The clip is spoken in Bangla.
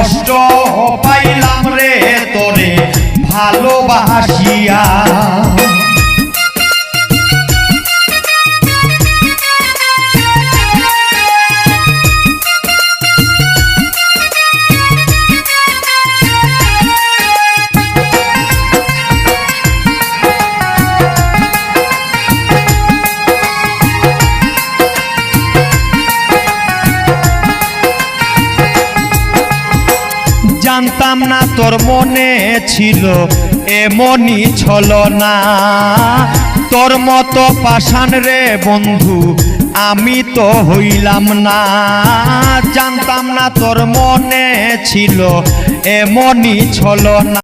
কষ্ট পাইলাম রে তোরে ভালোবাসিয়া। জানতাম না তোর মনে ছিল এমনই ছলনা, তোর মতো পাষাণ রে বন্ধু আমি তো হইলাম না। জানতাম না তোর মনে ছিল এমনই ছলনা।